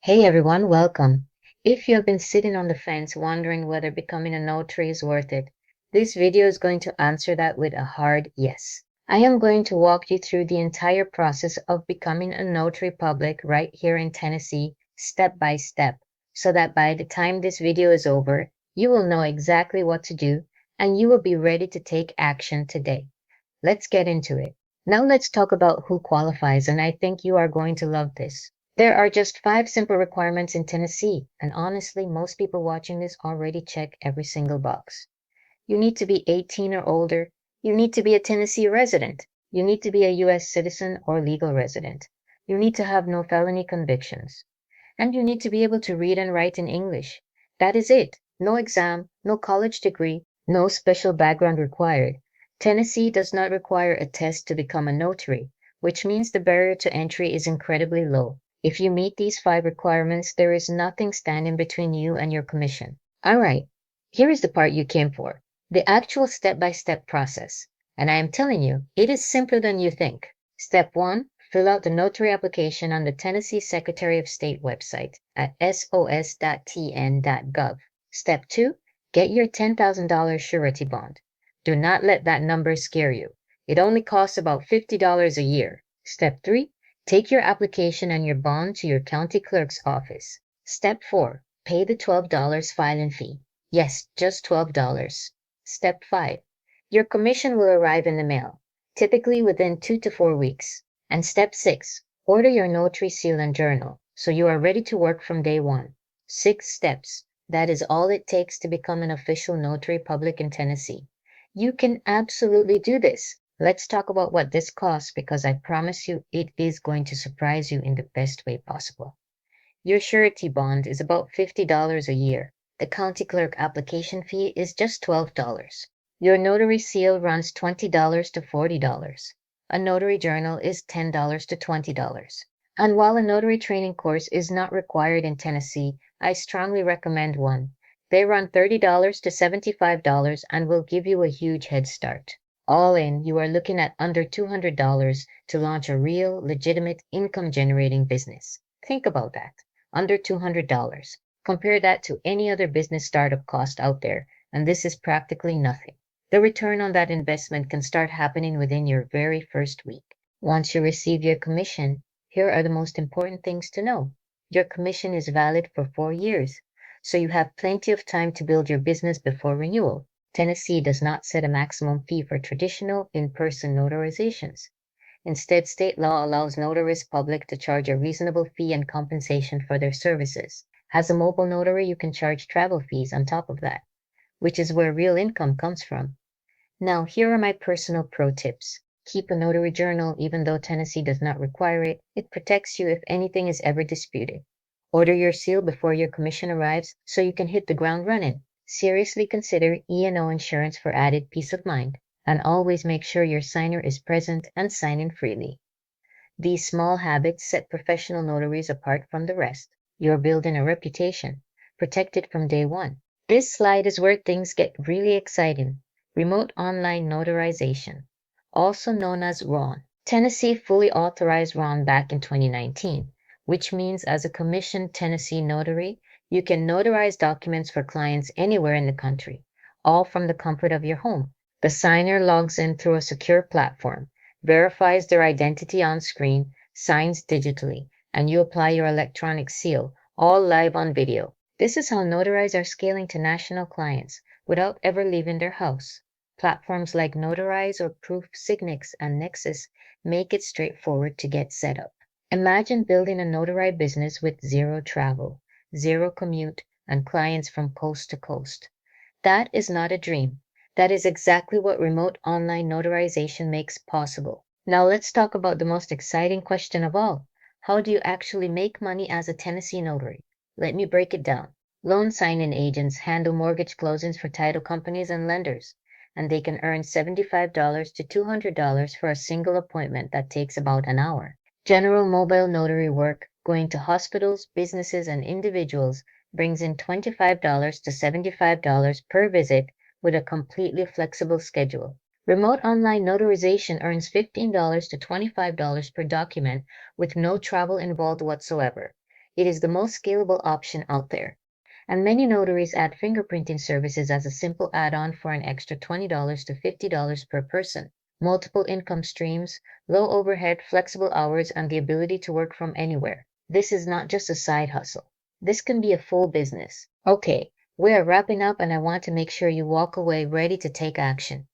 Hey everyone, welcome. If you have been sitting on the fence wondering whether becoming a notary is worth it, this video is going to answer that with a hard yes. I am going to walk you through the entire process of becoming a notary public right here in Tennessee, step by step, so that by the time this video is over, you will know exactly what to do and you will be ready to take action today. Let's get into it. Now let's talk about who qualifies, and I think you are going to love this. There are just 5 simple requirements in Tennessee, and honestly, most people watching this already check every single box. You need to be 18 or older. You need to be a Tennessee resident. You need to be a U.S. citizen or legal resident. You need to have no felony convictions. And you need to be able to read and write in English. That is it. No exam, no college degree, no special background required. Tennessee does not require a test to become a notary, which means the barrier to entry is incredibly low. If you meet these 5 requirements, there is nothing standing between you and your commission. All right, here is the part you came for, the actual step-by-step process. And I am telling you, it is simpler than you think. Step 1, fill out the notary application on the Tennessee Secretary of State website at sos.tn.gov. Step 2, get your $10,000 surety bond. Do not let that number scare you. It only costs about $50 a year. Step 3, take your application and your bond to your county clerk's office. Step 4, pay the $12 filing fee. Yes, just $12. Step 5, your commission will arrive in the mail, typically within 2 to 4 weeks. And step 6, order your notary seal and journal, so you are ready to work from day one. 6 steps. That is all it takes to become an official notary public in Tennessee. You can absolutely do this. Let's talk about what this costs because I promise you it is going to surprise you in the best way possible. Your surety bond is about $50 a year. The county clerk application fee is just $12. Your notary seal runs $20 to $40. A notary journal is $10 to $20. And while a notary training course is not required in Tennessee, I strongly recommend one. They run $30 to $75 and will give you a huge head start. All in, you are looking at under $200 to launch a real, legitimate income-generating business. Think about that. Under $200. Compare that to any other business startup cost out there, and this is practically nothing. The return on that investment can start happening within your very first week. Once you receive your commission, here are the most important things to know. Your commission is valid for 4 years, so you have plenty of time to build your business before renewal. Tennessee does not set a maximum fee for traditional in-person notarizations. Instead, state law allows notaries public to charge a reasonable fee and compensation for their services. As a mobile notary, you can charge travel fees on top of that, which is where real income comes from. Now, here are my personal pro tips. Keep a notary journal even though Tennessee does not require it. It protects you if anything is ever disputed. Order your seal before your commission arrives so you can hit the ground running. Seriously consider E&O insurance for added peace of mind. And always make sure your signer is present and signing freely. These small habits set professional notaries apart from the rest. You're building a reputation, protected from day one. This slide is where things get really exciting. Remote online notarization, also known as RON. Tennessee fully authorized RON back in 2019, which means as a commissioned Tennessee notary, you can notarize documents for clients anywhere in the country, all from the comfort of your home. The signer logs in through a secure platform, verifies their identity on screen, signs digitally, and you apply your electronic seal, all live on video. This is how notaries are scaling to national clients without ever leaving their house. Platforms like Notarize or Proof Signix and Nexus make it straightforward to get set up. Imagine building a notary business with zero travel, zero commute, and clients from coast to coast. That is not a dream. That is exactly what remote online notarization makes possible. Now let's talk about the most exciting question of all. How do you actually make money as a Tennessee notary? Let me break it down. Loan signing agents handle mortgage closings for title companies and lenders, and they can earn $75 to $200 for a single appointment that takes about an hour. General mobile notary work, going to hospitals, businesses, and individuals, brings in $25 to $75 per visit with a completely flexible schedule. Remote online notarization earns $15 to $25 per document with no travel involved whatsoever. It is the most scalable option out there. And many notaries add fingerprinting services as a simple add-on for an extra $20 to $50 per person. Multiple income streams, low overhead, flexible hours, and the ability to work from anywhere. This is not just a side hustle. This can be a full business. Okay, we are wrapping up and I want to make sure you walk away ready to take action.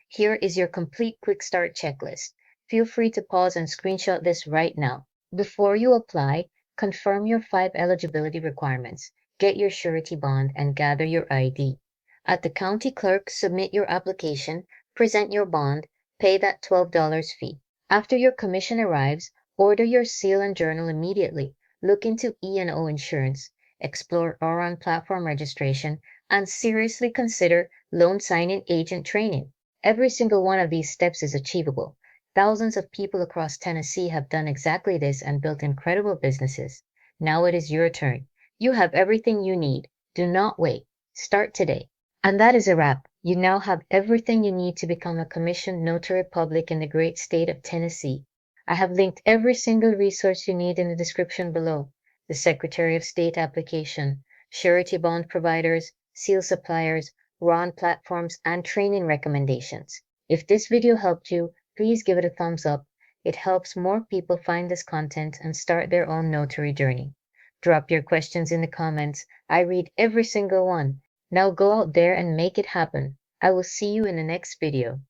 Here is your complete quick start checklist. Feel free to pause and screenshot this right now. Before you apply, confirm your 5 eligibility requirements, get your surety bond, and gather your ID. At the county clerk, submit your application, present your bond, pay that $12 fee. After your commission arrives, order your seal and journal immediately. Look into E&O insurance, explore Oron platform registration, and seriously consider loan signing agent training. Every single one of these steps is achievable. Thousands of people across Tennessee have done exactly this and built incredible businesses. Now it is your turn. You have everything you need. Do not wait. Start today. And that is a wrap. You now have everything you need to become a commissioned notary public in the great state of Tennessee. I have linked every single resource you need in the description below. The Secretary of State application, surety bond providers, seal suppliers, RON platforms, and training recommendations. If this video helped you, please give it a thumbs up. It helps more people find this content and start their own notary journey. Drop your questions in the comments. I read every single one. Now go out there and make it happen. I will see you in the next video.